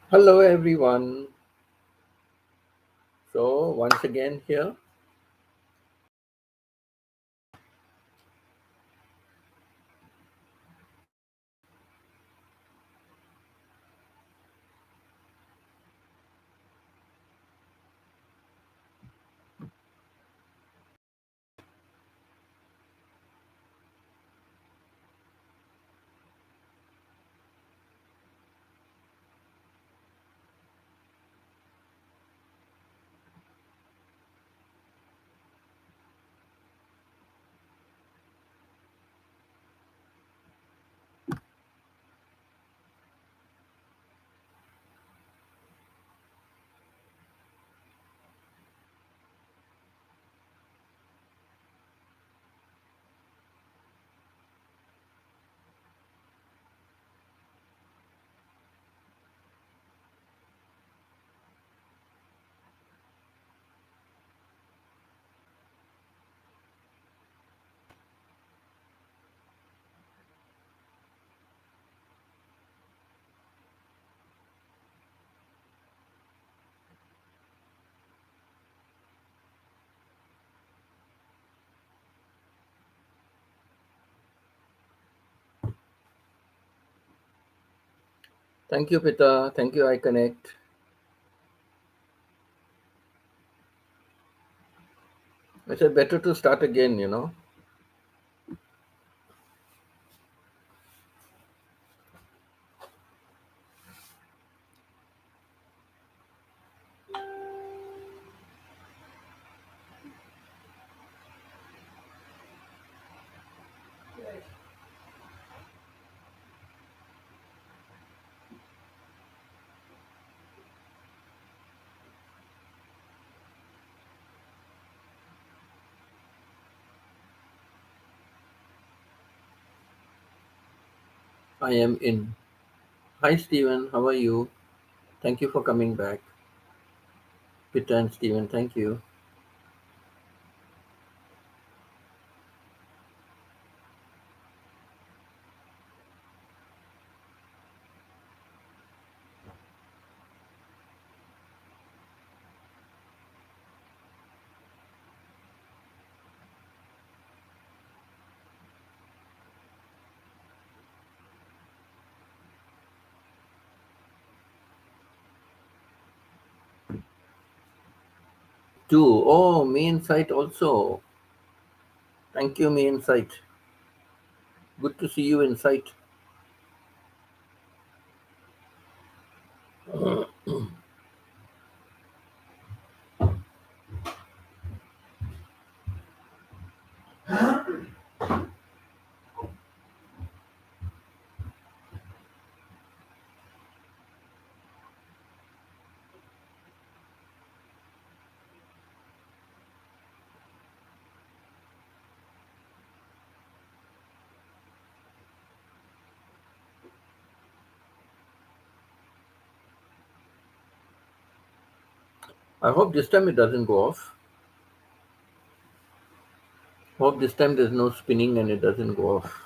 Hello, everyone. So, once again, here, thank you, Pita. Thank you, I Connect. I said better to start again. I am in. Hi, Stephen. How are you? Thank you for coming back. Pita and Stephen, thank you. Two. Oh, me Insight also. Thank you, me Insight. Good to see you, Insight. I hope this time it doesn't go off. Hope this time there's no spinning and it doesn't go off.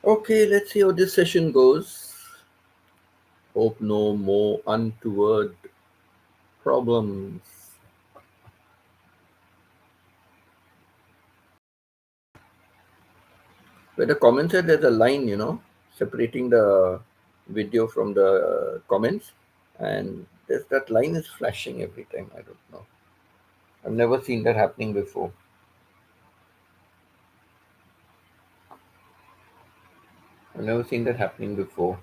Okay, let's see how this session goes. Hope no more untoward problems. Where the comments said there's a line, separating the video from the comments, and there's that line is flashing every time. I don't know. I've never seen that happening before. I've never seen that happening before.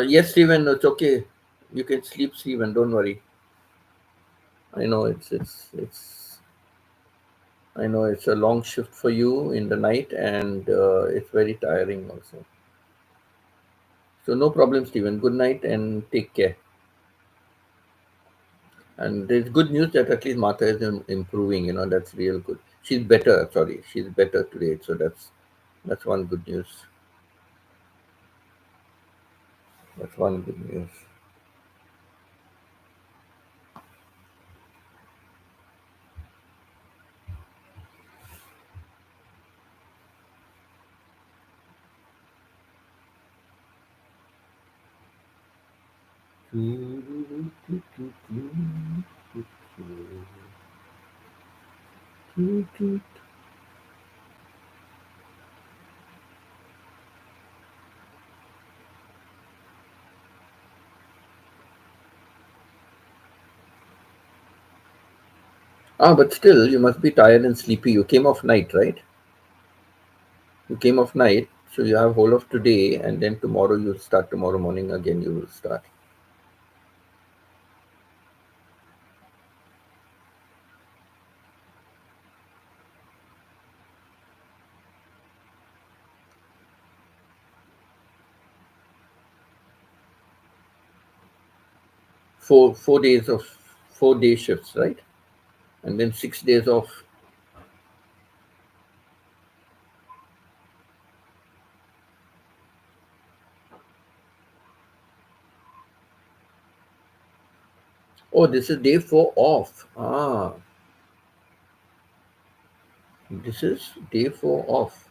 Yes, Stephen, it's okay. You can sleep, Stephen. Don't worry. I know it's a long shift for you in the night, and it's very tiring also. So no problem, Stephen. Good night and take care. And there's good news that at least Martha is improving. That's real good. She's better. Sorry, she's better today. So that's one good news. That's one good news. But still, you must be tired and sleepy. You came off night, right? You came off night, so you have whole of today, and then tomorrow you'll start. Tomorrow morning again, you will start. 4 days of 4 day shifts, right? And then 6 days off. Oh, this is day 4 off. This is day 4 off.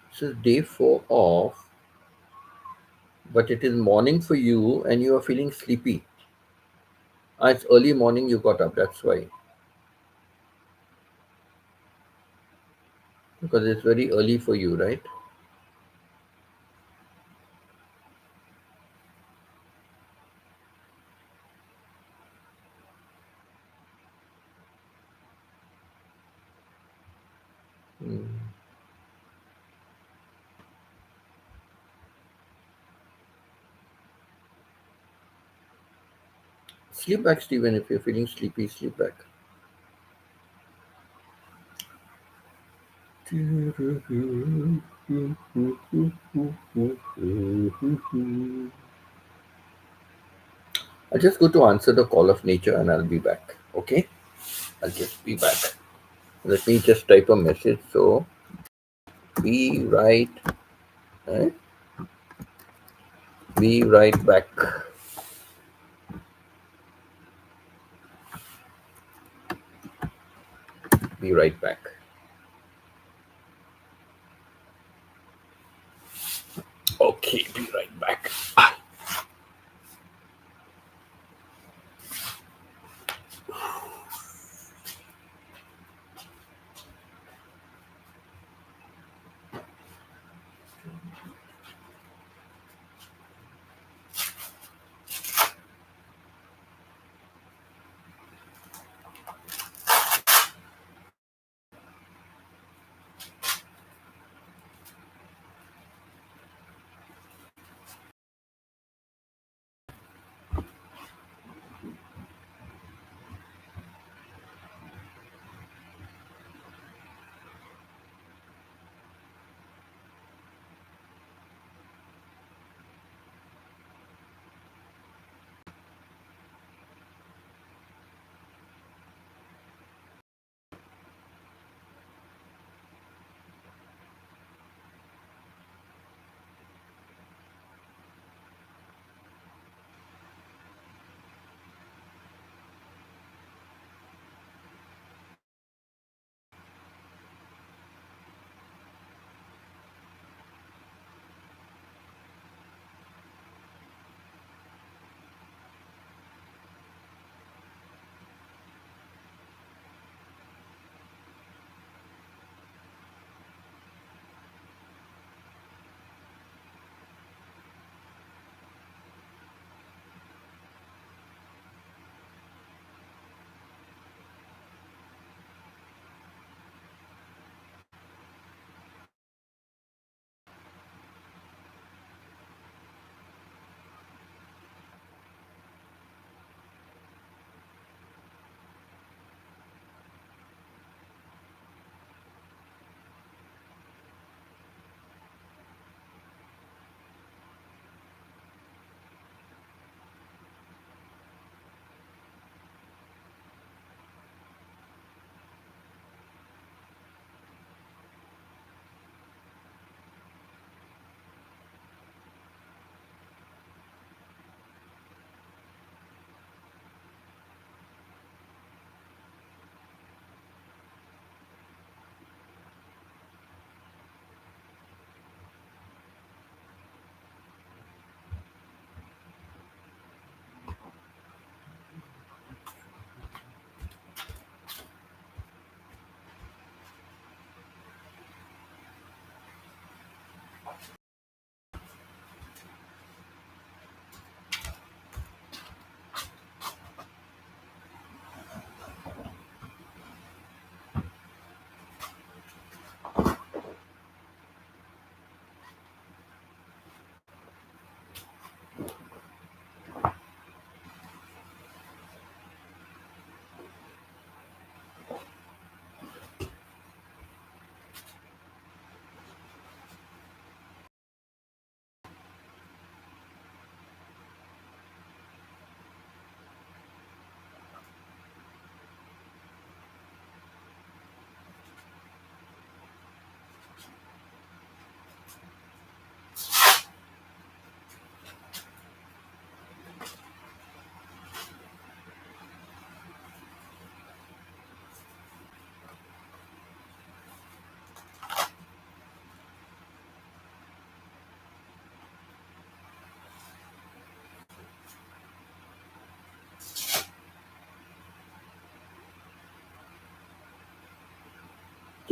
This is day 4 off, but it is morning for you and you are feeling sleepy. It's early morning you got up, that's why. Because it's very early for you, right? Hmm. Sleep back, Stephen. If you're feeling sleepy, sleep back. I'll just go to answer the call of nature and I'll be back. Okay? I'll just be back. Let me just type a message. So, be right, eh? Be right back. Be right back. Okay, be right back.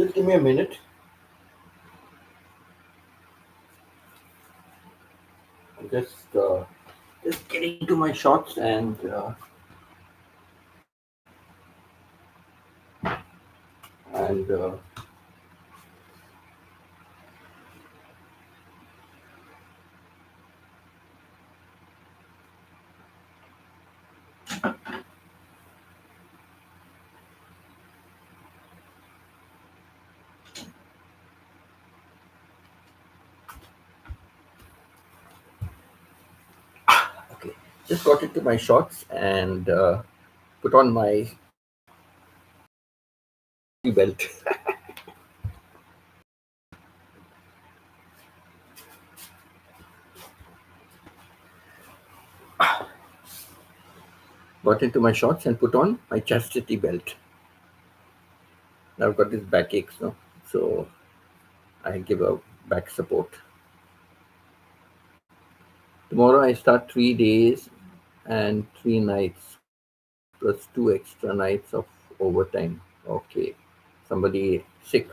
Just give me a minute. I'm just getting to my shots and okay. Just got into my shots and put on my belt. Got into my shorts and put on my chastity belt. Now I've got this backaches, no? So I give a back support. Tomorrow I start 3 days and 3 nights plus 2 extra nights of overtime. Okay. Somebody sick.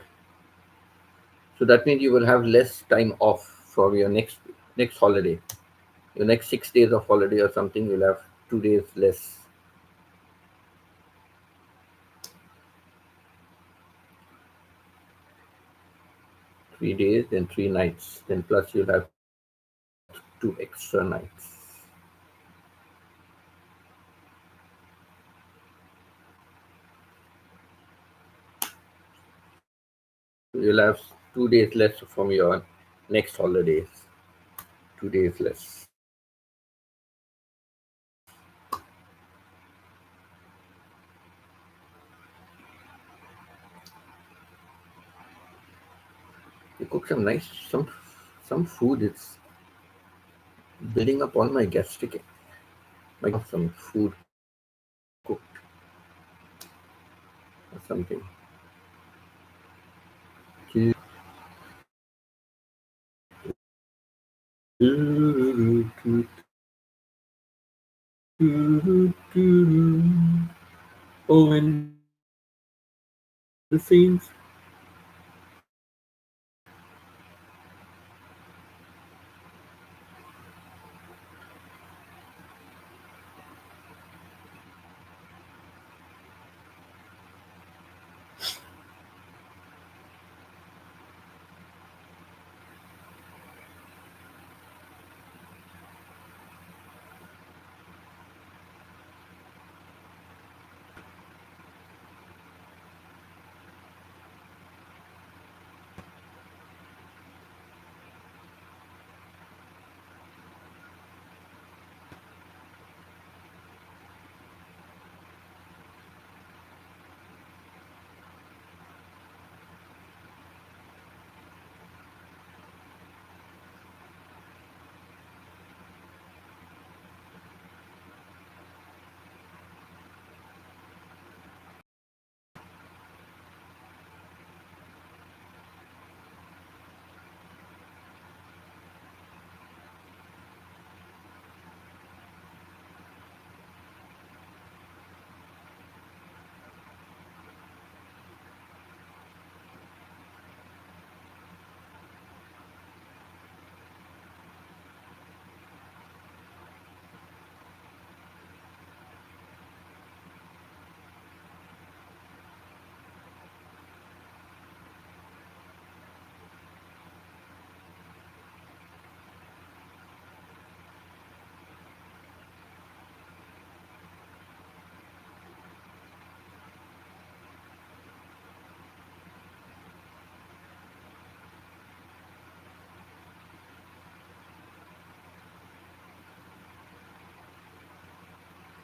So that means you will have less time off for your next holiday. Your next 6 days of holiday or something, you'll have 2 days less. 3 days, then 3 nights, then plus you'll have 2 extra nights. You'll have 2 days less from your next holidays. 2 days less. You cook some nice some food. It's building up all my gastric. My some food cooked or something. Oh, and the scenes.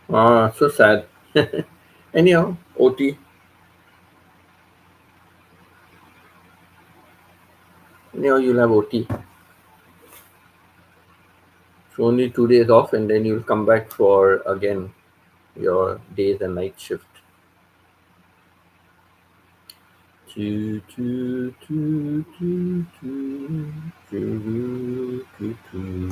Ah, so sad. Anyhow, OT. Anyhow, you'll have OT. So only 2 days off, and then you'll come back for again your days and night shift. Choo, choo, choo, choo, choo, choo, choo, choo.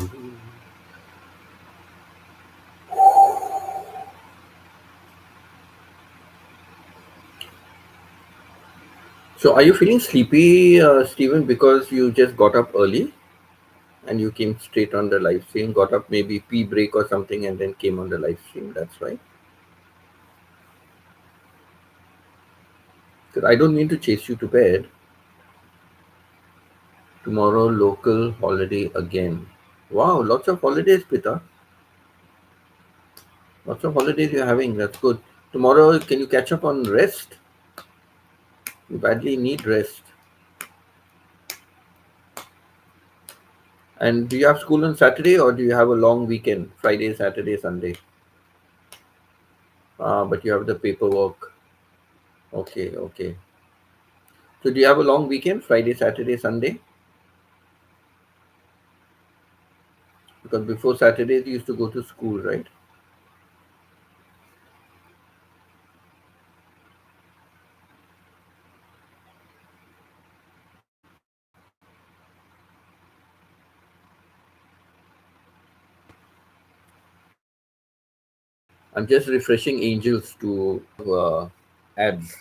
So, are you feeling sleepy, Stephen, because you just got up early and you came straight on the live stream? Got up maybe pee break or something and then came on the live stream. That's right. Because I don't mean to chase you to bed. Tomorrow, local holiday again. Wow, lots of holidays, Pita. Lots of holidays you're having. That's good. Tomorrow, can you catch up on rest? You badly need rest. And do you have school on Saturday or do you have a long weekend? Friday, Saturday, Sunday? But you have the paperwork. Okay, okay. So do you have a long weekend? Friday, Saturday, Sunday? Because before Saturdays you used to go to school, right? I'm just refreshing Angels to ads.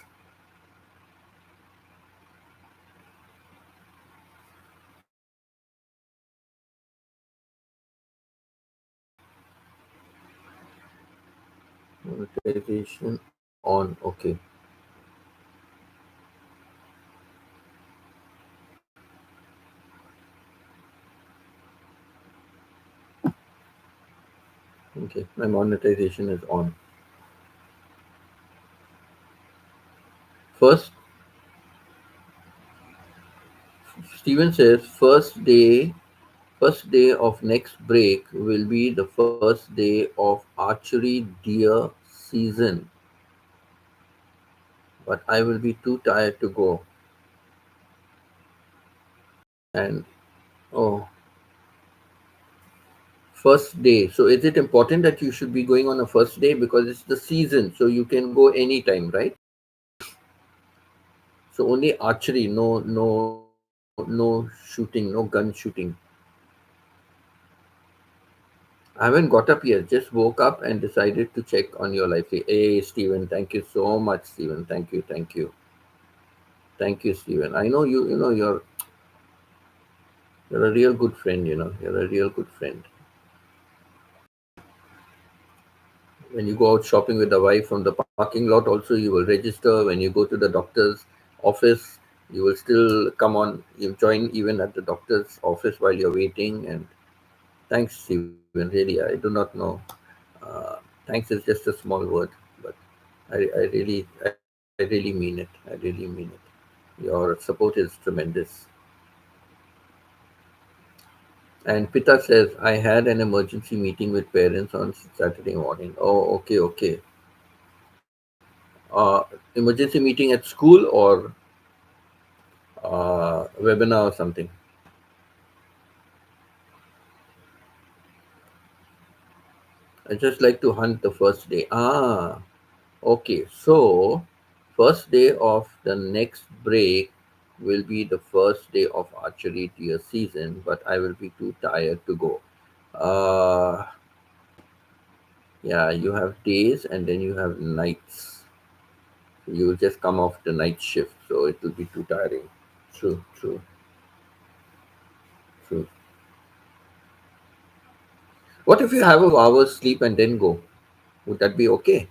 Monetization on. Okay. Okay. My monetization is on. First, Steven says first day of next break will be the first day of archery deer season, but I will be too tired to go. And oh, first day. So is it important that you should be going on a first day because it's the season, so you can go anytime, right? So only archery, no shooting, no gun shooting. I haven't got up yet. Just woke up and decided to check on your life. Hey, Stephen, thank you so much, Stephen. Thank you, Stephen. I know you. You know you're a real good friend. You're a real good friend. When you go out shopping with the wife from the parking lot, also you will register. When you go to the doctor's office, you will still come on. You join even at the doctor's office while you're waiting. And thanks, Stephen. Really, I do not know. Thanks is just a small word, but I really mean it. I really mean it. Your support is tremendous. And Pita says, I had an emergency meeting with parents on Saturday morning. Oh, okay, okay. Emergency meeting at school or webinar or something? I just like to hunt the first day. Okay. So, first day of the next break will be the first day of archery deer season, but I will be too tired to go. Uh, yeah, you have days and then you have nights. You will just come off the night shift, so it will be too tiring. True, true, true. What if you have a hour's sleep and then go? Would that be okay?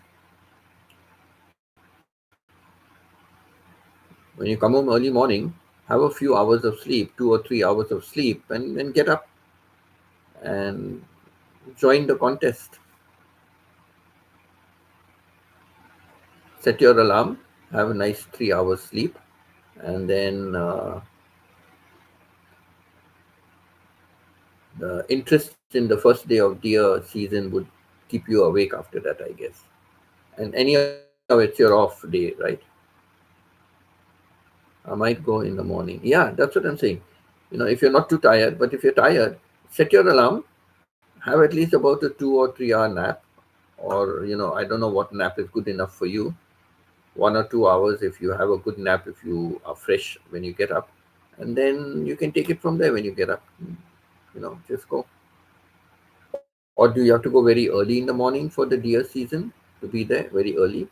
When you come home early morning, have a few hours of sleep, 2 or 3 hours of sleep, and then get up and join the contest. Set your alarm, have a nice 3 hours sleep, and then the interest in the first day of deer season would keep you awake after that, I guess. And anyhow, it's your off day, right? I might go in the morning. Yeah, that's what I'm saying. If you're not too tired, but if you're tired, set your alarm, have at least about a 2 or 3 hour nap, or I don't know what nap is good enough for you. 1 or 2 hours if you have a good nap, if you are fresh when you get up, and then you can take it from there when you get up. Just go. Or do you have to go very early in the morning for the deer season to be there very early?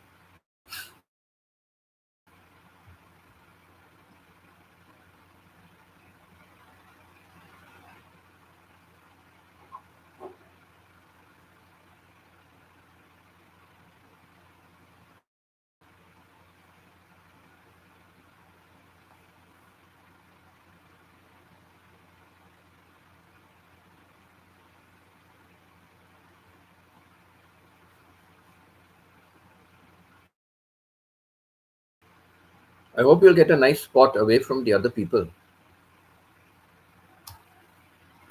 I hope you'll get a nice spot away from the other people.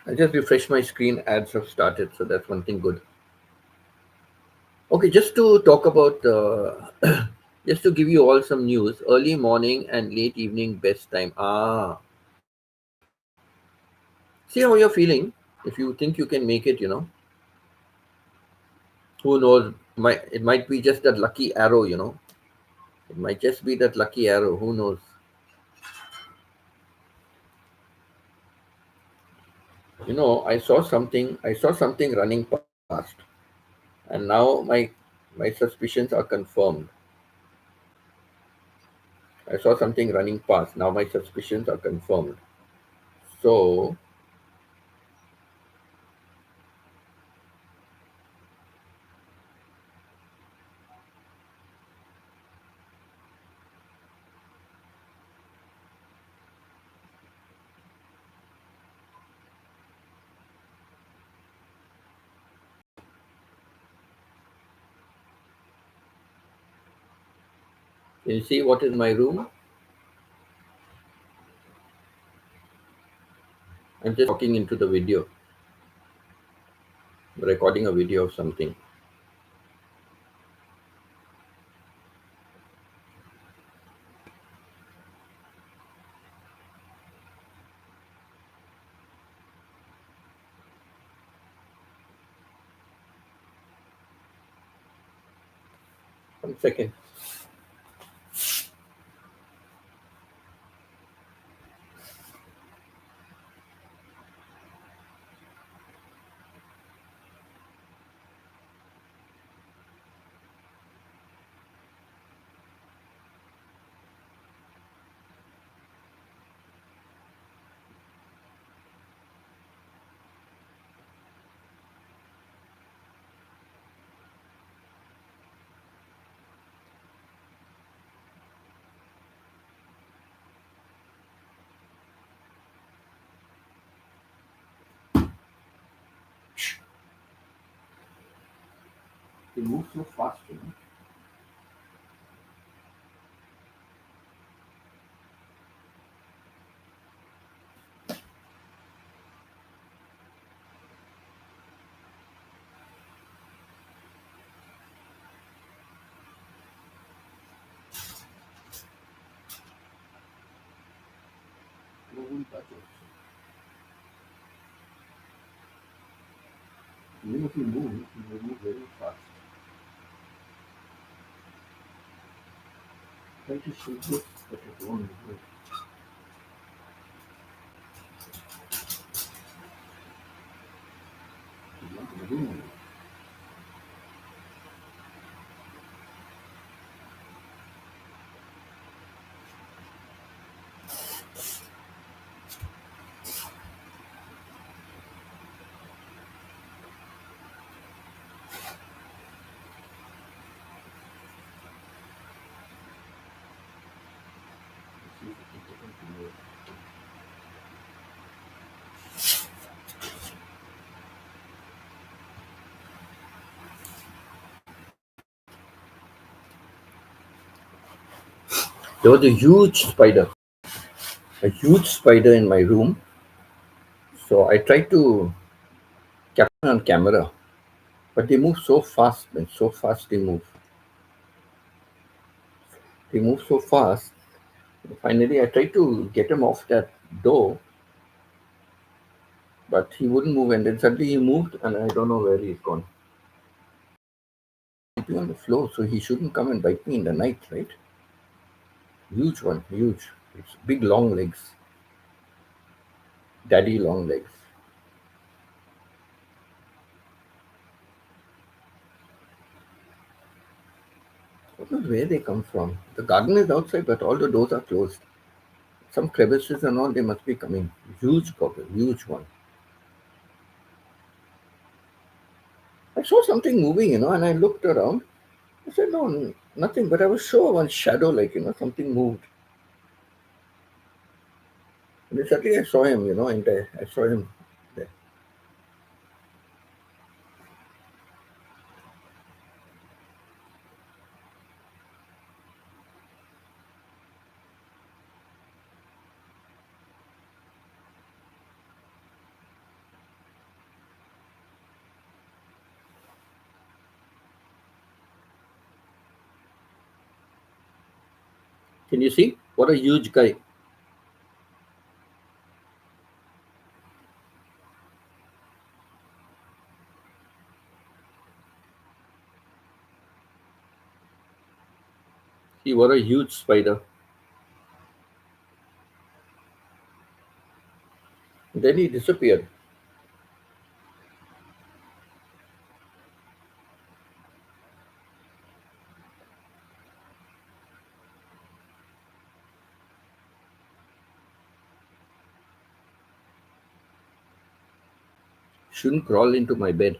I just refreshed my screen, ads have started, so that's one thing good. Okay, just to talk about, just to give you all some news, early morning and late evening best time. See how you're feeling. If you think you can make it, who knows? It might be just that lucky arrow. It might just be that lucky arrow. Who knows? I saw something running past, and now my suspicions are confirmed. I saw something running past. Now my suspicions are confirmed. So can you see what is my room? I'm just talking into the video, recording a video of something. 1 second. They move so fast. No one touches. Even if you move very fast. Try to shoot this, but it won't move. It's not moving. See if it can get into move. There was a huge spider in my room. So I tried to capture on camera, but they move so fast, man, so fast they move. They move so fast. Finally, I tried to get him off that door, but he wouldn't move. And then suddenly he moved, and I don't know where he's gone. Sleeping on the floor, so he shouldn't come and bite me in the night, right? Huge one, huge. It's big, long legs, daddy long legs. I don't know where they come from. The garden is outside, but all the doors are closed. Some crevices and all, they must be coming. Huge gobble, huge one. I saw something moving, and I looked around. I said, no, nothing, but I was sure one shadow, like, something moved. And then suddenly I saw him, and I saw him there. Can you see? What a huge guy. See, what a huge spider. Then he disappeared. Shouldn't crawl into my bed.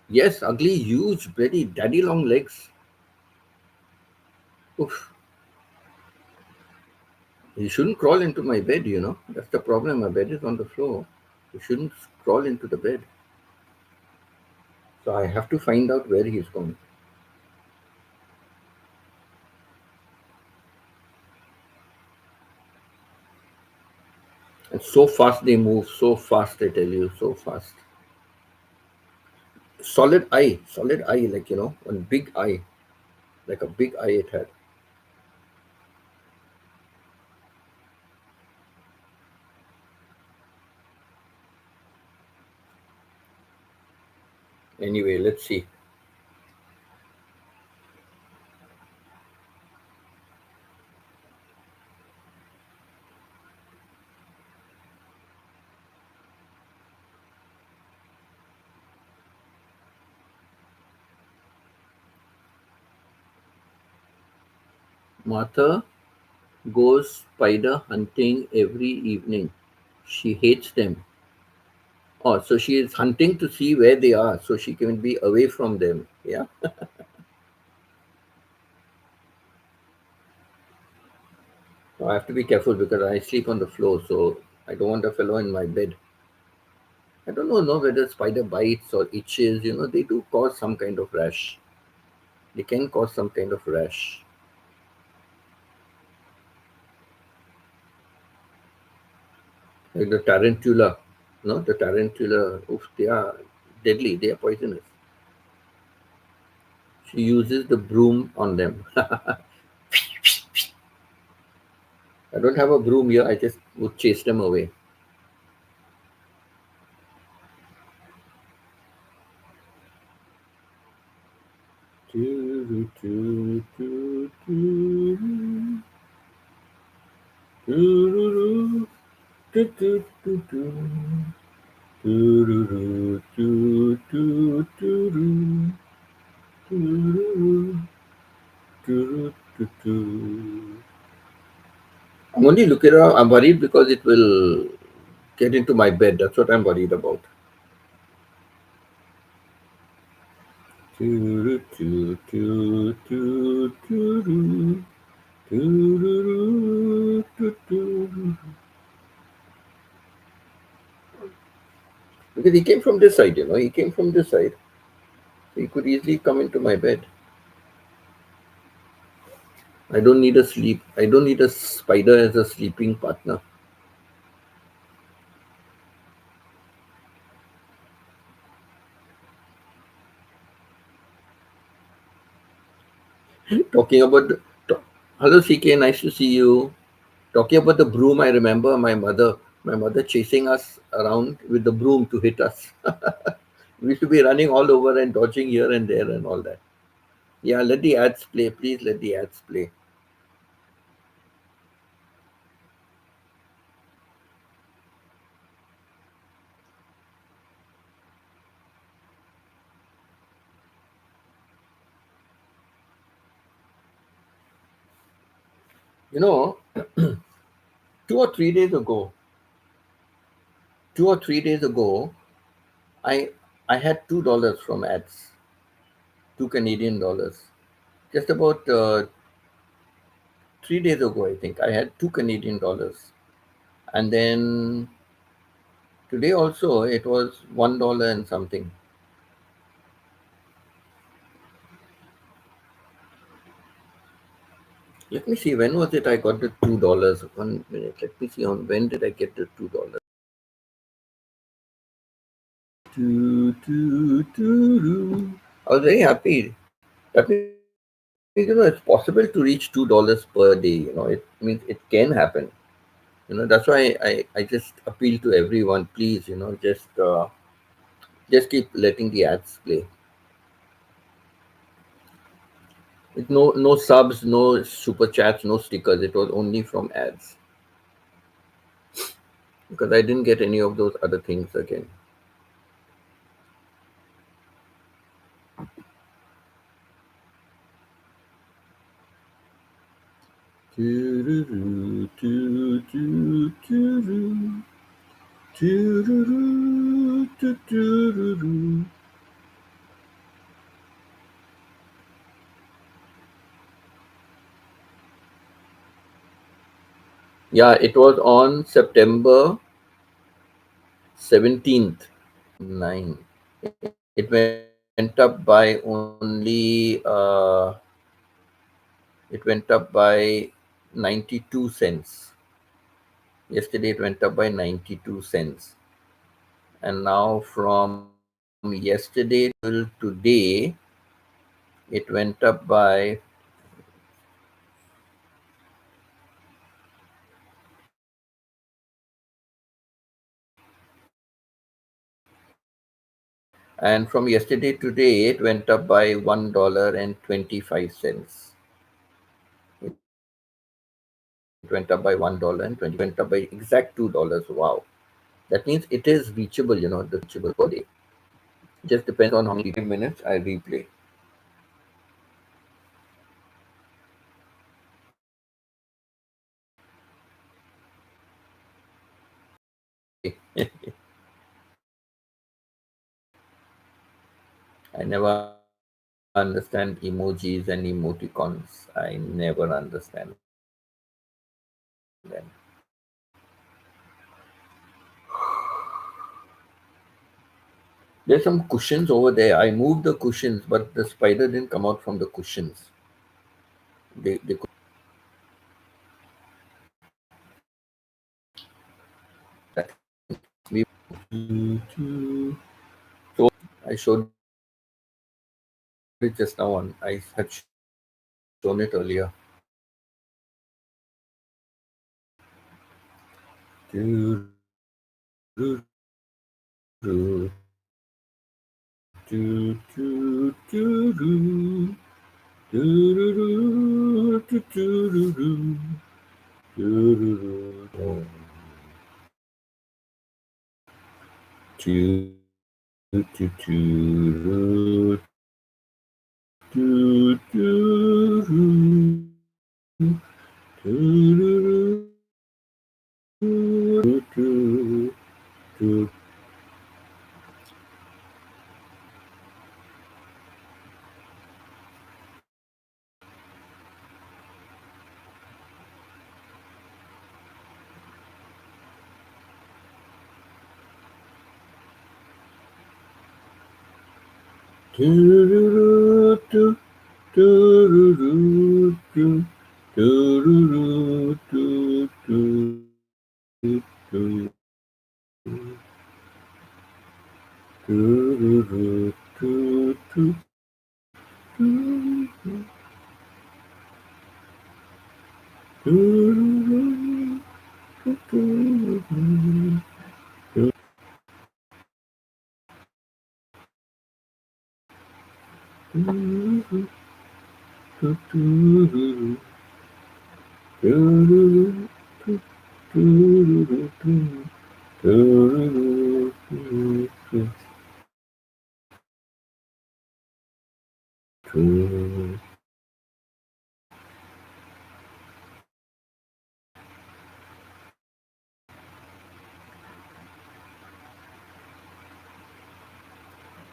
Yes, ugly, huge, very daddy long legs. Oof. You shouldn't crawl into my bed, you know. That's the problem. My bed is on the floor. You shouldn't crawl into the bed. So I have to find out where he's gone. And so fast they move, so fast, I tell you, so fast. Solid eye, like, you know, one big eye, like a big eye it had. Anyway, let's see. Martha goes spider hunting every evening. She hates them. Oh, so she is hunting to see where they are so she can be away from them. Yeah. So I have to be careful because I sleep on the floor, so I don't want a fellow in my bed. I don't know whether spider bites or itches, you know, they do cause some kind of rash. They can cause some kind of rash. Like the tarantula. No, the tarantula, oof, they are deadly, they are poisonous. She uses the broom on them. I don't have a broom here, I just would chase them away. Doo, doo, doo, doo, doo, doo, doo, doo, doo, doo. Doo, doo, doo, doo, doo, doo, doo. Doo, doo, doo, doo. I'm only looking around. I'm worried because it will get into my bed. That's what I'm worried about. Doo, doo, doo, doo, doo, doo. Doo, doo, doo, doo, doo. Because he came from this side, you know. He came from this side. So he could easily come into my bed. I don't need a sleep. I don't need a spider as a sleeping partner. Talking about hello CK, nice to see you. Talking about the broom, I remember my mother chasing us around with the broom to hit us. We used to be running all over and dodging here and there and all that. Yeah, let the ads play, please. Let the ads play. You know, 2 or 3 days ago, 2 or 3 days ago, I I had $2 from ads, $2 Canadian. Just about 3 days ago, I think I had $2 Canadian, and then today also it was $1 and something. Let me see, when was it I got the $2? 1 minute. Let me see on when did I get the $2. I was very happy. That means it's possible to reach $2 per day. It means it can happen. That's why I just appeal to everyone. Please, just keep letting the ads play. With no subs, no super chats, no stickers. It was only from ads because I didn't get any of those other things again. Doo-doo-doo, doo-doo, doo-doo, doo-doo-doo, doo-doo-doo-doo. Yeah, it was on September 17th. 9. It went up by only it went up by 92 cents. Yesterday it went up by 92 cents. And now from yesterday till today, it went up by and from yesterday to today it went up by $1.25. It went up by $1.20. Went up by exact $2. Wow. That means it is reachable, the reachable per day. Just depends on how many minutes I replay. I never understand emojis and emoticons. I never understand them. There's some cushions over there. I moved the cushions, but the spider didn't come out from the cushions. They could be. So I showed it just now on. I had shown it earlier. Do, do, do, do, do, do, do. Do, do, do, do, do, do. Do, do, do, do. Do, do, do, do, do, do, do, do, do, do. Do, do, do, do, do, do, do, do, do, do, do, do, do, do, do, do,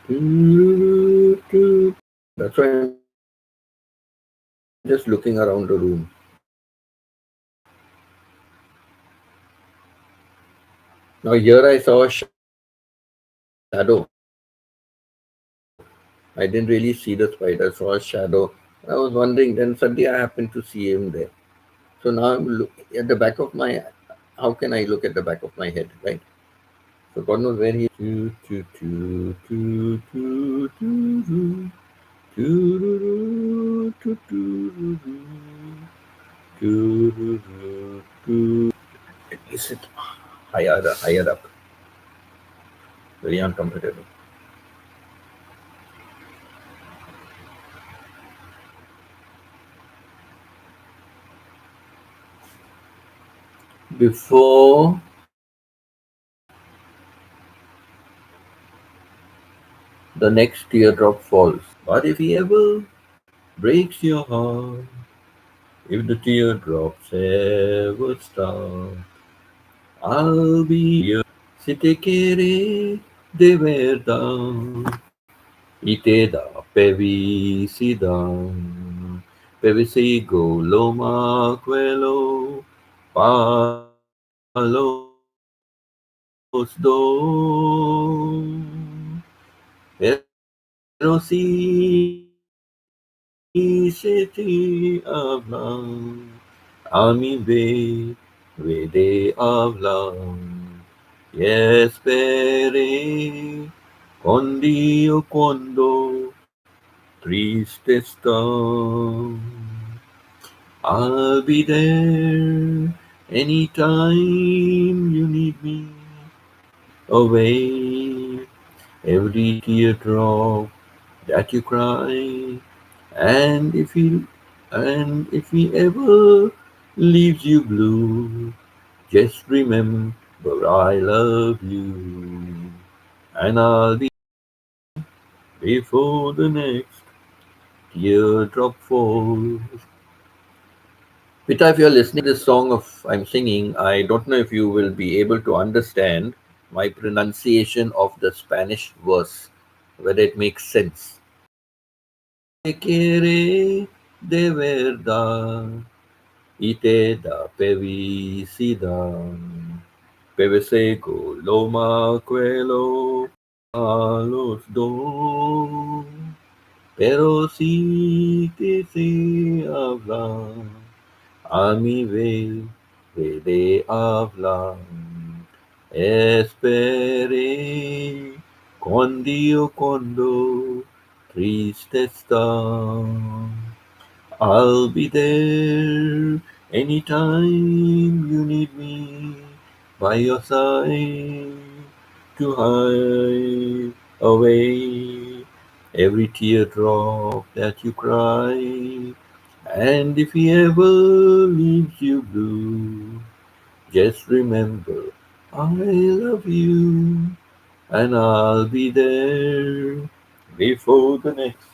do, do. That's why I'm just looking around the room. Now here I saw a shadow. I didn't really see the spider, I saw a shadow. I was wondering, then suddenly I happened to see him there. So now I'm at the back of my. How can I look at the back of my head, right? So God knows where he. Do, do, do, do, do, do, do. Doo-doo-doo, doo-doo-doo-doo, doo-doo-doo-doo. Is it higher up? Very uncomfortable. Before the next teardrop falls. But if he ever breaks your heart, if the teardrops ever start, I'll be here. Si te quiere de verdad y te da felicidad. Pevisigo lo macuelo pa los dos. Pero si se te hablan, a mi ve de hablar. Y esperé con Dio cuando triste está. I'll be there anytime you need me. Away every teardrop that you cry. And if he ever leaves you blue, just remember I love you. And I'll be before the next teardrop falls. Pita, if you're listening to this song of I'm singing, I don't know if you will be able to understand my pronunciation of the Spanish verse, whether it makes sense. Te quiere de verdad y te da felicidad. PVC Loma Cuelo a los dos. Pero si te sé hablar, a mi vez de hablar. Esperé con Dios cuando triste está. I'll be there anytime you need me by your side to hide away every teardrop that you cry. And if he ever leaves you blue, just remember I love you and I'll be there before the next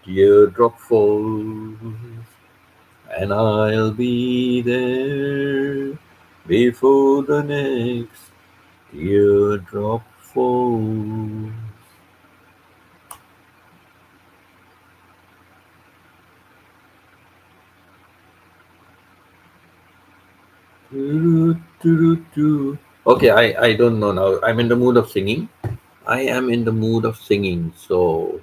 teardrop falls. And I'll be there before the next teardrop falls. Okay, I don't know now. I'm in the mood of singing. I am in the mood of singing. So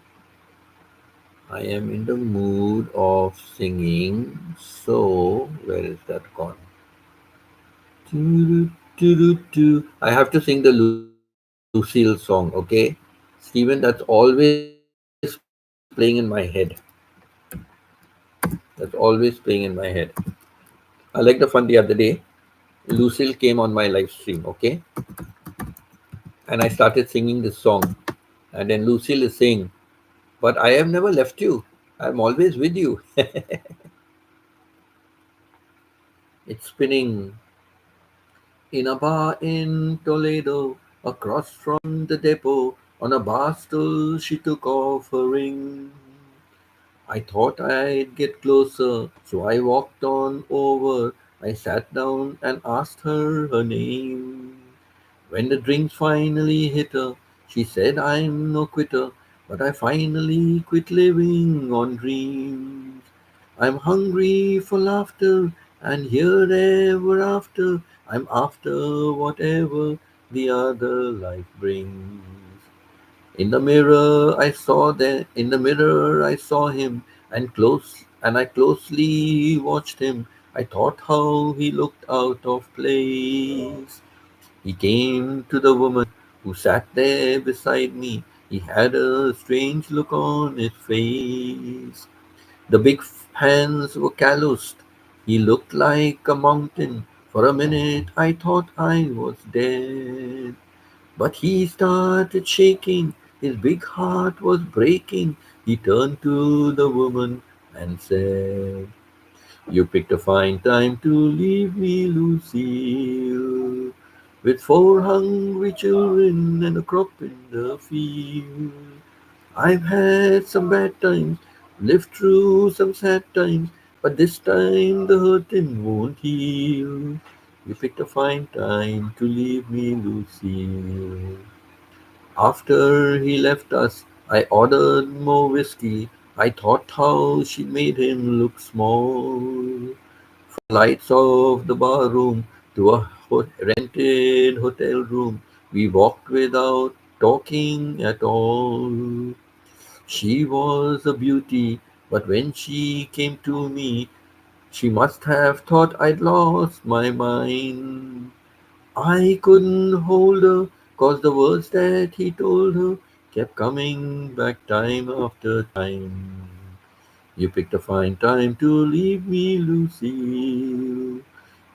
I am in the mood of singing. So where is that gone? I have to sing the Lucille song, okay? Stephen, that's always playing in my head. That's always playing in my head. I like the fun the other day. Lucille came on my live stream, okay? And I started singing this song. And then Lucille is saying, but I have never left you. I'm always with you. It's spinning in a bar in Toledo, across from the depot. On a bar stool, she took off her ring. I thought I'd get closer, so I walked on over. I sat down and asked her name. When the drinks finally hit her, she said, I'm no quitter, but I finally quit living on dreams. I'm hungry for laughter, and here ever after, I'm after whatever the other life brings. In the mirror I saw him and I closely watched him. I thought how he looked out of place. He came to the woman who sat there beside me. He had a strange look on his face. The big hands were calloused. He looked like a mountain. For a minute I thought I was dead. But he started shaking. His big heart was breaking. He turned to the woman and said, "You picked a fine time to leave me, Lucille, with 4 hungry children and a crop in the field. I've had some bad times, lived through some sad times, but this time the hurting won't heal. You picked a fine time to leave me, Lucille." After he left us, I ordered more whiskey. I thought how she made him look small. Lights of the bar room to a rented hotel room. We walked without talking at all. She was a beauty, but when she came to me, she must have thought I'd lost my mind. I couldn't hold her, 'cause the words that he told her kept coming back time after time. You picked a fine time to leave me, Lucille,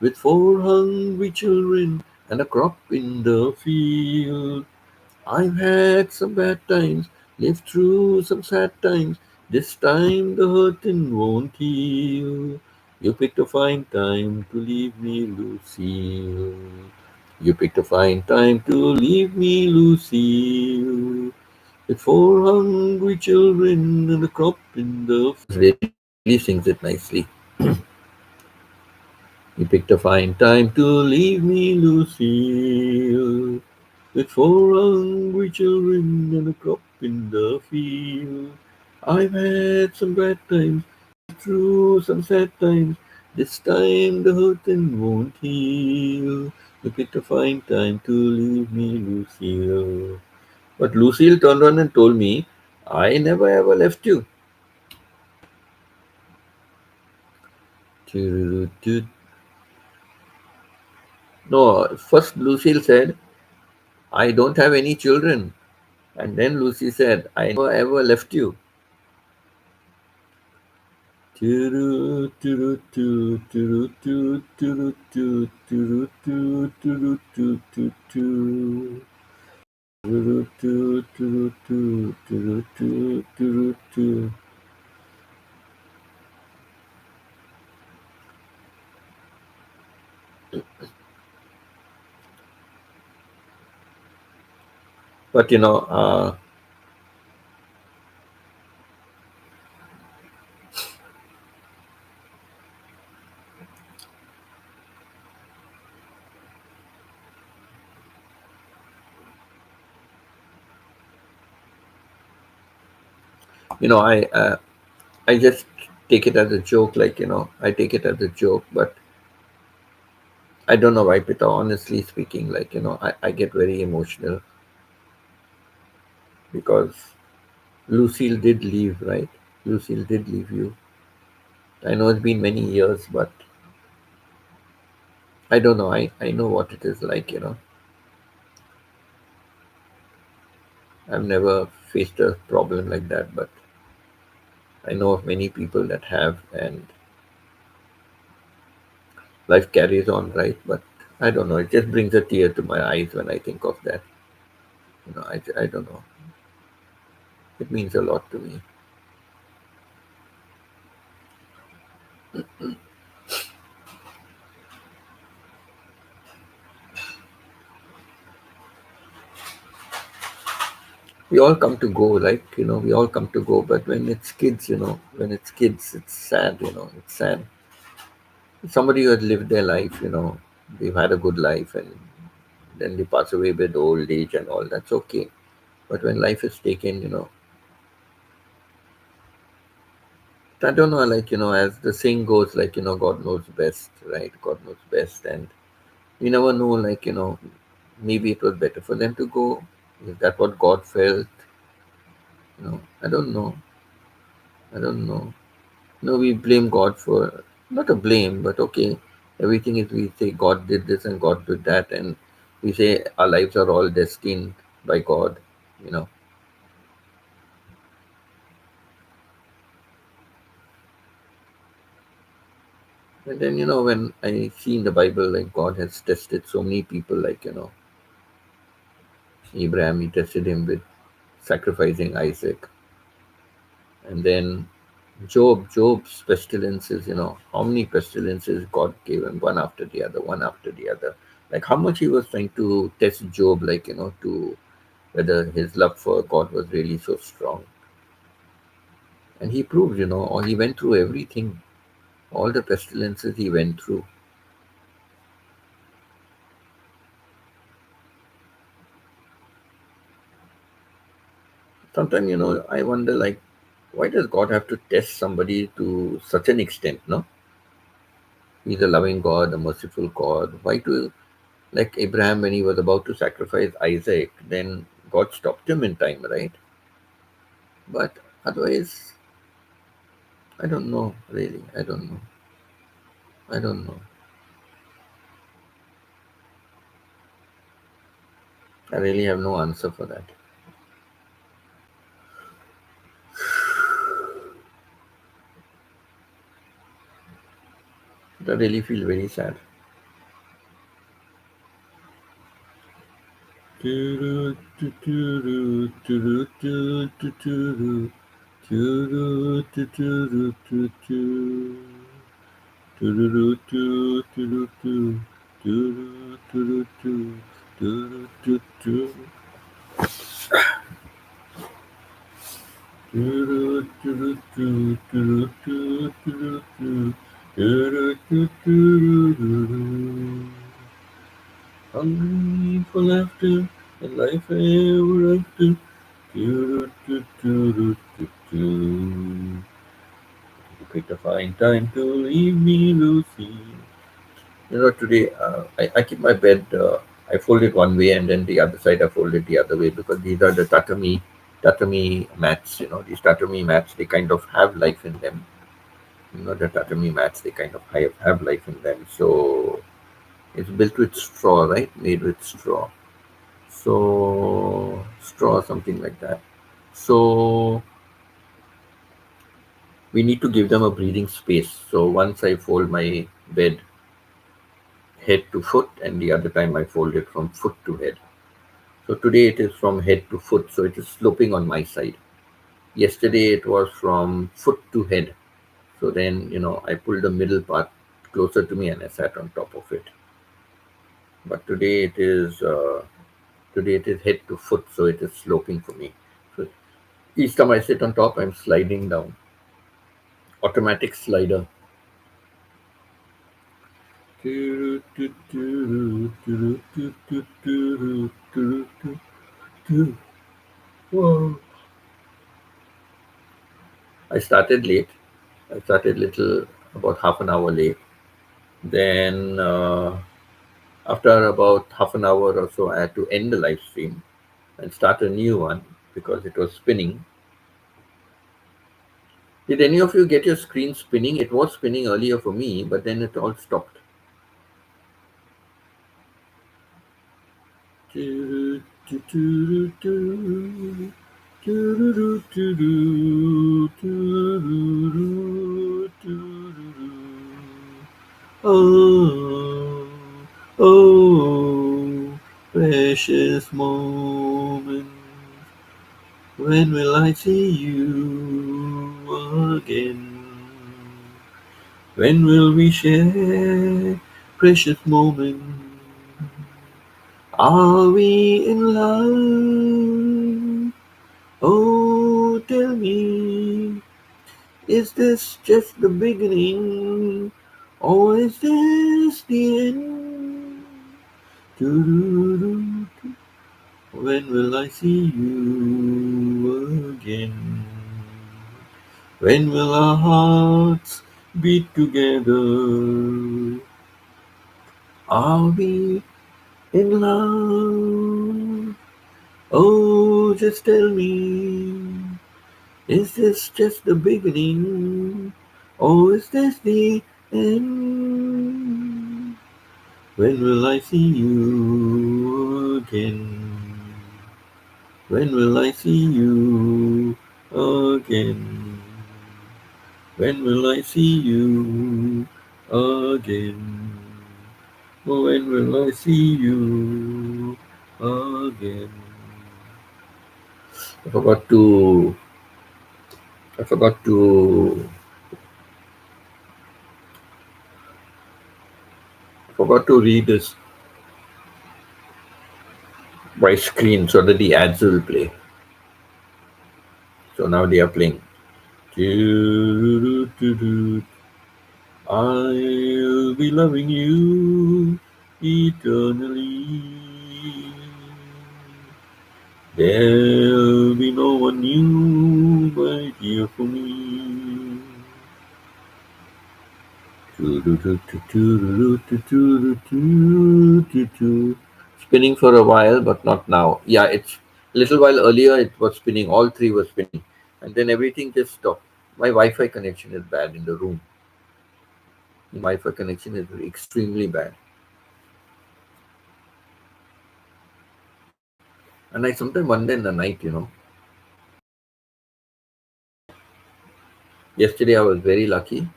with 4 hungry children and a crop in the field. I've had some bad times, lived through some sad times. This time the hurting won't heal. You picked a fine time to leave me, Lucille. You picked a fine time to leave me, Lucille. With 4 hungry children and a crop in the really sings it nicely. You picked a fine time to leave me, Lucille, with 4 hungry children and a crop in the field. I've had some bad times, through some sad times. This time the hurting won't heal. You picked a fine time to leave me, Lucille. But Lucille turned around and told me, "I never ever left you." No, first Lucille said, "I don't have any children." And then Lucy said, "I never ever left you." But I just take it as a joke, like I take it as a joke, but I don't know why, Peter. Honestly speaking, like I get very emotional because Lucille did leave, right? Lucille did leave you. I know it's been many years, but I don't know. I know what it is like, I've never faced a problem like that, but I know of many people that have, and life carries on, right? But I don't know. It just brings a tear to my eyes when I think of that. I don't know. It means a lot to me. We all come to go, like, we all come to go. But when it's kids, it's sad, it's sad. Somebody who has lived their life, they've had a good life, and then they pass away with old age and all. That's okay. But when life is taken, I don't know, like, as the saying goes, like, God knows best, right? God knows best. And you never know, like, maybe it was better for them to go. Is that what God felt? I don't know. I don't know. No, we blame God for, not a blame, but okay. Everything is, we say God did this and God did that. And we say our lives are all destined by God, you know. And then, when I see in the Bible, like God has tested so many people, like, Abraham, he tested him with sacrificing Isaac. And then Job's pestilences, how many pestilences God gave him, one after the other, one after the other. Like how much he was trying to test Job, like, to whether his love for God was really so strong. And he proved, or he went through everything, all the pestilences he went through. Sometimes, I wonder, like, why does God have to test somebody to such an extent, no? He's a loving God, a merciful God. Why do, like Abraham, when he was about to sacrifice Isaac, then God stopped him in time, right? But otherwise, I don't know, really. I don't know. I don't know. I really have no answer for that. But I really feel very sad. Hungry for laughter and life ever after. You picked a fine time to leave me, Lucy. Today I keep my bed. I fold it one way, and then the other side I fold it the other way, because these are the tatami mats. These tatami mats, they kind of have life in them. The tatami mats, they kind of have life in them. So it's built with straw, right? Made with straw. So straw, something like that. So we need to give them a breathing space. So once I fold my bed head to foot, and the other time I fold it from foot to head. So today it is from head to foot, so it is sloping on my side. Yesterday it was from foot to head. So then, I pulled the middle part closer to me and I sat on top of it. But today it is head to foot, so it is sloping for me. So each time I sit on top, I'm sliding down. Automatic slider. Whoa. I started late. I started little about half an hour late. Then after about half an hour or so, I had to end the live stream and start a new one because it was spinning. Did any of you get your screen spinning? It was spinning earlier for me, but then it all stopped. Oh, oh, precious moment. When will I see you again? When will we share precious moments? Are we in love? Oh, tell me, is this just the beginning? Or is this the end? Doo-doo-doo. When will I see you again? When will our hearts beat together? Are we in love? Oh, just tell me, is this just the beginning? Or is this the end? When will I see you again? When will I see you again? When will I see you again? When will I see you again? I forgot to. I forgot to. Forgot to read this by screen so that the ads will play. So now they are playing. I'll be loving you eternally. There'll be no one new right here for me. Spinning for a while, but not now. Yeah, it's a little while earlier it was spinning. All three were spinning. And then everything just stopped. My Wi-Fi connection is bad in the room. Wi-Fi connection is extremely bad. And I sometimes wonder in the night, Yesterday I was very lucky.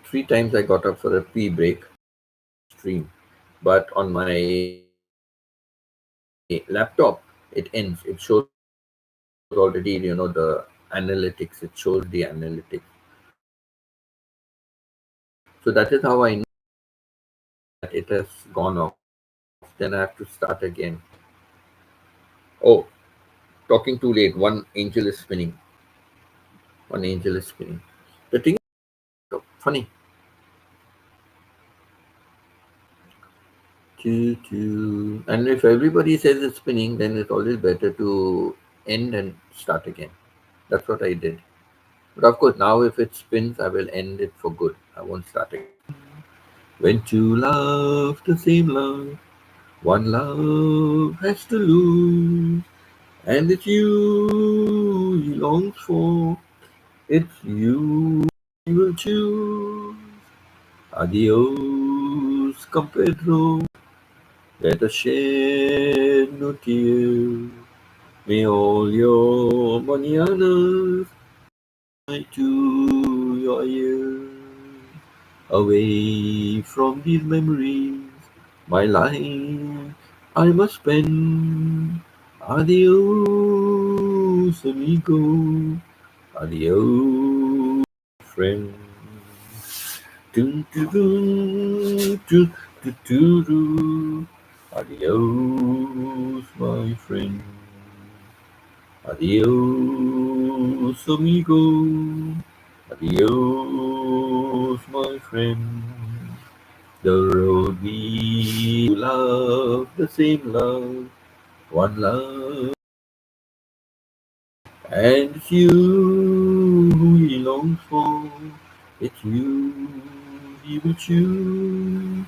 3 times I got up for a pee break stream. But on my laptop, it ends. It shows already, the analytics. It shows the analytics. So that is how I know that it has gone off. Then I have to start again. Oh, talking too late. One angel is spinning. One angel is spinning. The thing is funny. And if everybody says it's spinning, then it's always better to end and start again. That's what I did. But of course, now if it spins, I will end it for good. I won't start again. When two love the same love, one love has to lose, and it's you he longs for. It's you he will choose. Adios, compadre. Let us shed no tears. May all your mañanas lie to your ears. Away from these memories, my life I must spend. Adios, amigo. Adios, friend. Doo, doo, doo, doo, doo, doo, doo. Adios, my friend. Adios, amigo. Adios, my friend. The road we love, the same love, one love, and it's you who he longs for. It's you he will choose.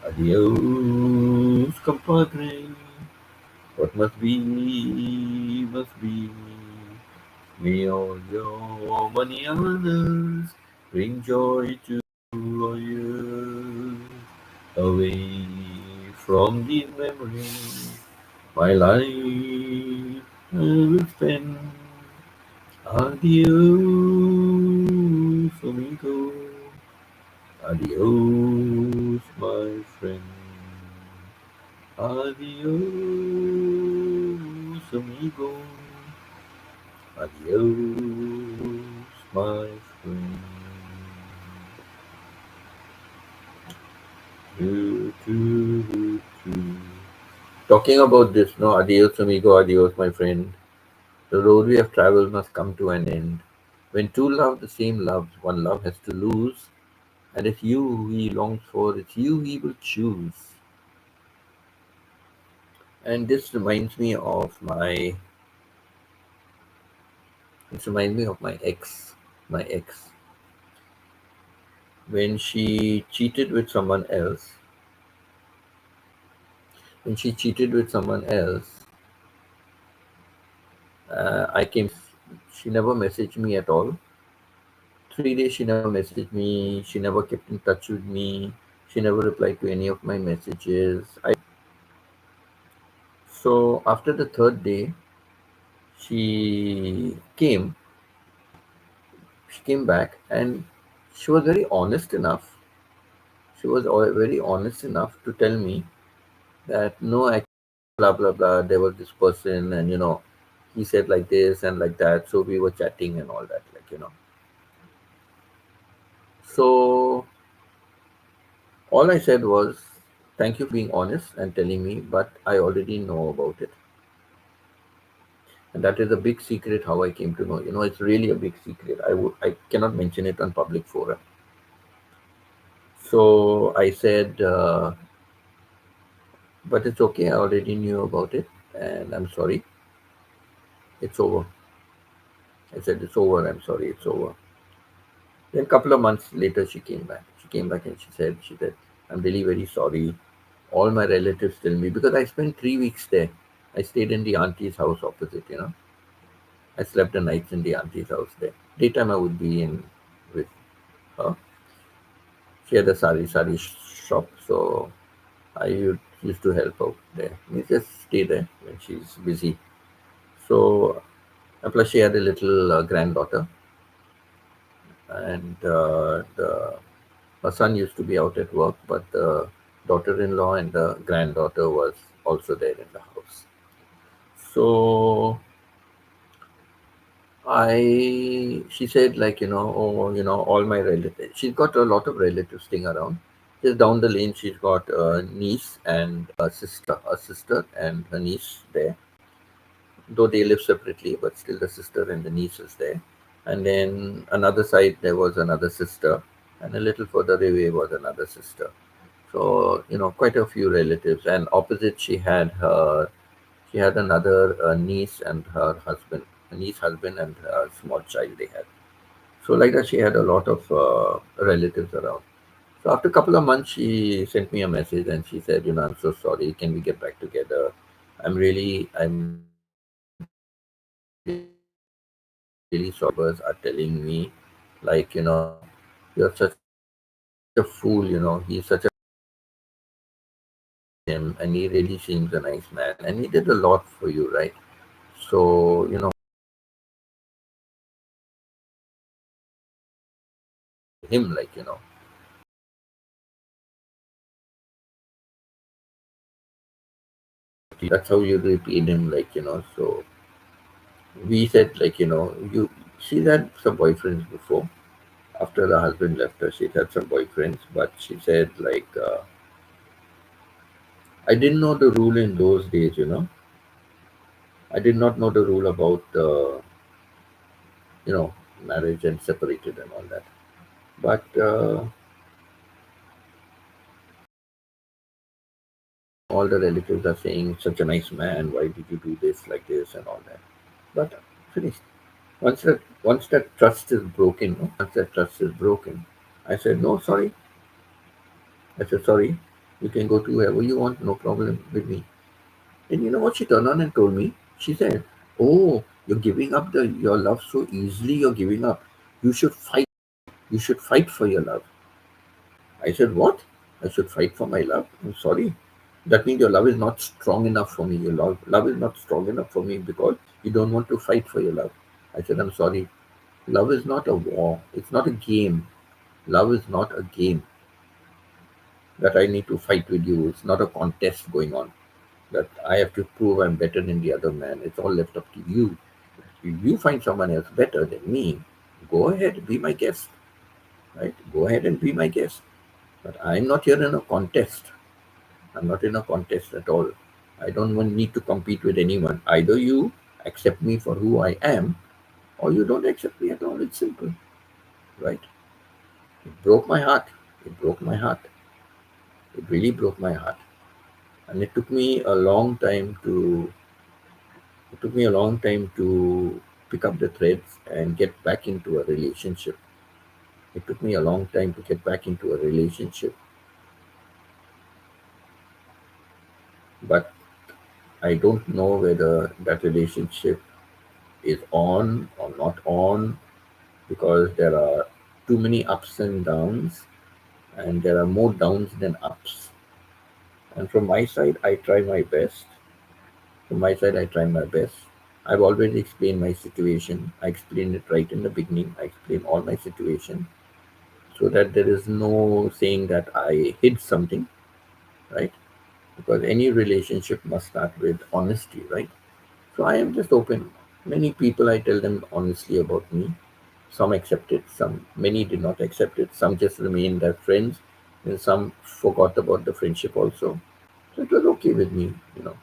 Adios, compadre. What must be, must be. May all your mañanas bring joy to all years. Away from these memories, my life I will spend. Adios, amigo. Adios, my friend. Adios, amigo. Adios, my friend. Do, do, do, do. Talking about this, no, adios, amigo, adios, my friend. The road we have traveled must come to an end. When two love the same love, one love has to lose, and it's you who he longs for, it's you he will choose. And this reminds me of my ex. My ex. When she cheated with someone else, when she cheated with someone else, I came. She never messaged me at all. 3 days she never messaged me. She never kept in touch with me. She never replied to any of my messages. So after the third day, she came. She came back and she was very honest enough. She was very honest enough to tell me that no, actually, blah blah blah. There was this person, and he said like this and like that. So we were chatting and all that, So all I said was, "Thank you for being honest and telling me, but I already know about it." And that is a big secret how I came to know. It's really a big secret. I cannot mention it on public forum. So I said, but it's okay. I already knew about it, and I'm sorry. It's over. I said it's over. I'm sorry. It's over. Then a couple of months later, she came back. She came back and she said, I'm really very sorry. All my relatives tell me because I spent 3 weeks there. I stayed in the auntie's house opposite. I slept the nights in the auntie's house there. Daytime I would be in with her. She had a sari shop, so I used to help out there. We just stay there when she's busy. So, and plus she had a little granddaughter, and her son used to be out at work, but the daughter-in-law and the granddaughter was also there in the house. So she said oh, all my relatives. She's got a lot of relatives staying around. Just down the lane, she's got a niece and a sister and her niece there. Though they live separately, but still the sister and the niece is there. And then another side, there was another sister, and a little further away was another sister. So quite a few relatives. And opposite, she had another niece and her husband, a niece, husband, and a small child they had. So like that, she had a lot of relatives around. So after a couple of months, she sent me a message and she said, I'm so sorry. Can we get back together? I'm really sorry. Neighbors are telling me, you're such a fool. He's such a him, and he really seems a nice man, and he did a lot for you, right? So him, that's how you repaid him, So we said, you she's had some boyfriends before. After the husband left her, she's had some boyfriends, but she said, I didn't know the rule in those days. I did not know the rule about, you know, marriage and separated and all that. But all the relatives are saying, such a nice man, why did you do this, like this, and all that. But finished. Once that trust is broken, no? Once that trust is broken, I said, no, sorry. I said, sorry. You can go to whoever you want, no problem with me. And you know what she turned on and told me? She said, oh, you're giving up your love so easily, you're giving up. You should fight. You should fight for your love. I said, what? I should fight for my love? I'm sorry. That means your love is not strong enough for me. Your love is not strong enough for me because you don't want to fight for your love. I said, I'm sorry. Love is not a war. It's not a game. Love is not a game that I need to fight with you. It's not a contest going on that I have to prove I'm better than the other man. It's all left up to you. If you find someone else better than me, go ahead, be my guest, right? Go ahead and be my guest. But I'm not here in a contest. I'm not in a contest at all. I don't need to compete with anyone. Either you accept me for who I am, or you don't accept me at all. It's simple, right? It broke my heart. It broke my heart. It really broke my heart. And it took me a long time to pick up the threads and get back into a relationship. It took me a long time to get back into a relationship, but I don't know whether that relationship is on or not on because there are too many ups and downs, and there are more downs than ups. And from my side, I try my best. From my side, I try my best. I've always explained my situation. I explained it right in the beginning. I explained all my situation. so that there is no saying that I hid something, right? Because any relationship must start with honesty, right? So I am just open. Many people, I tell them honestly about me. Some accept it, many did not accept it. Some just remained their friends, and some forgot about the friendship also. So it was okay with me, you know.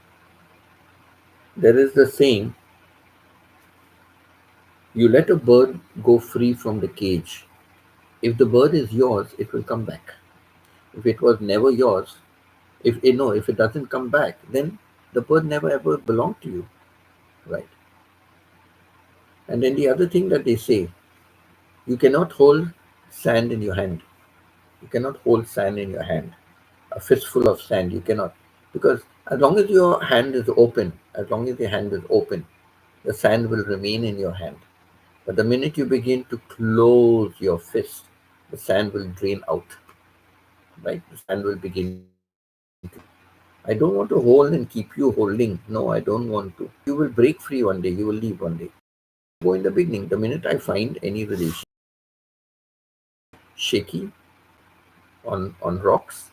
There is the saying, you let a bird go free from the cage. If the bird is yours, it will come back. If it was never yours, if it doesn't come back, then the bird never ever belonged to you, right? And then the other thing that they say, you cannot hold sand in your hand. You cannot hold sand in your hand. A fistful of sand, you cannot. Because as long as your hand is open, as long as your hand is open, the sand will remain in your hand. But the minute you begin to close your fist, the sand will drain out, right? The sand will begin to. I don't want to hold and keep you holding. No, I don't want to. You will break free one day. You will leave one day. Go in the beginning. The minute I find any relation shaky on rocks,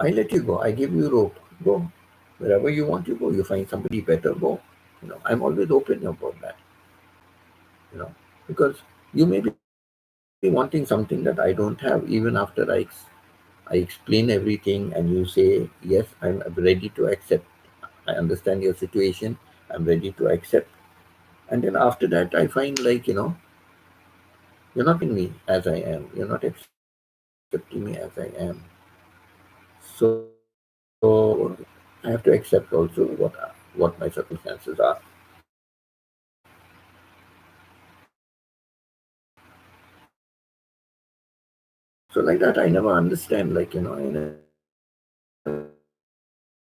I let you go. I give you rope. Go. Wherever you want, you go. You find somebody better, go. I'm always open about that, because you may be wanting something that I don't have, even after I explain everything and you say, yes, I'm ready to accept. I understand your situation. I'm ready to accept. And then after that, I find like, you're not me as I am. You're not accepting me as I am. So I have to accept also what my circumstances are. So like that, I never understand. I never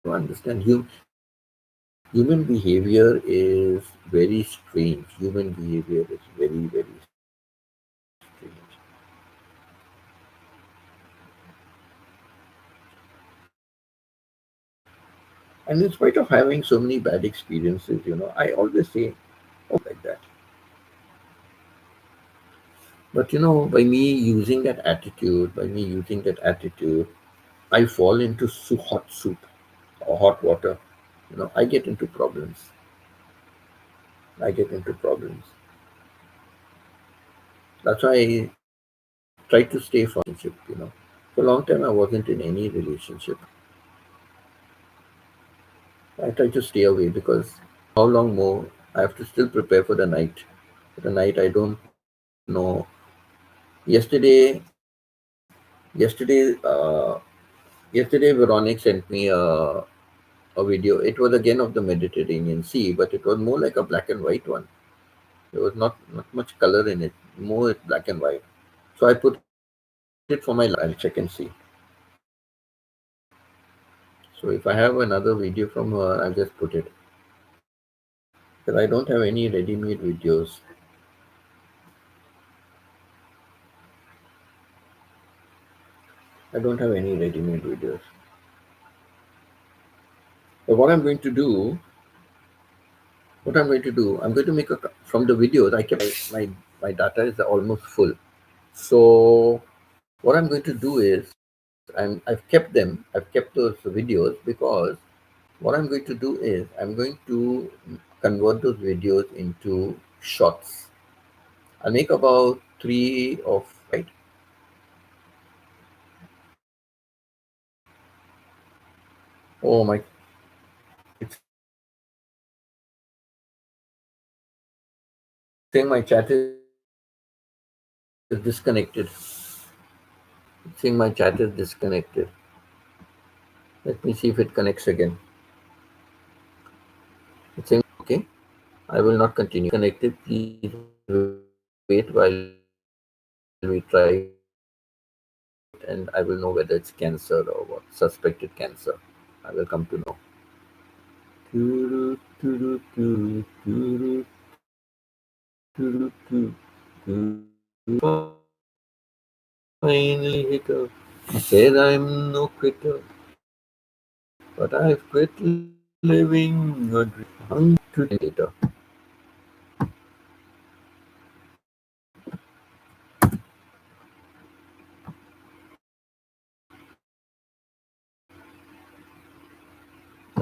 understand. Human behavior is very strange. Human behavior is very, very strange. And in spite of having so many bad experiences, I always say, oh, like that. But by me using that attitude, I fall into hot soup or hot water. I get into problems. I get into problems. That's why I try to stay from relationship. For a long time, I wasn't in any relationship. I try to stay away because how long more? I have to still prepare for the night. For the night, I don't know. Yesterday, yesterday, yesterday, Veronique sent me a video. It was again of the Mediterranean Sea, but it was more like a black and white one. There was not much color in it, more black and white. So I put it for my last. I'll check and see. So if I have another video from her, I'll just put it. Because I don't have any ready-made videos. I don't have any ready-made videos. But I'm going to make from the videos. I kept my data is almost full. So what I'm going to do is I've kept them. I've kept those videos because what I'm going to do is I'm going to convert those videos into shorts. I'll make about three of right. Oh my! It's saying my chat is disconnected. It's saying my chat is disconnected. Let me see if it connects again. It's saying okay. I will not continue. Connected. Please wait while we try it, and I will know whether it's cancer or what suspected cancer. I will come to know. Finally hit her. She said I'm no quitter, but I've quit living a dream. Hung to later.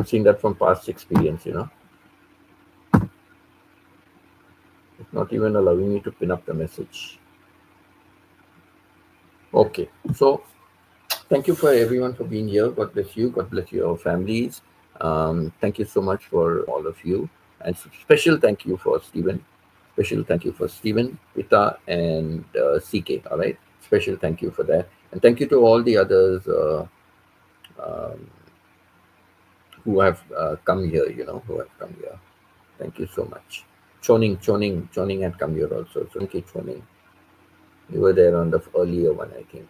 seeing that from past experience, It's not even allowing me to pin up the message. Okay, so thank you for everyone for being here. God bless you. God bless your families. Thank you so much for all of you. And special thank you for Stephen. Special thank you for Stephen, Pita, and CK. All right. Special thank you for that. And thank you to all the others who have come here, who have come here. Thank you so much. Choning had come here also. So thank you, Choning. You were there on the earlier one, I think.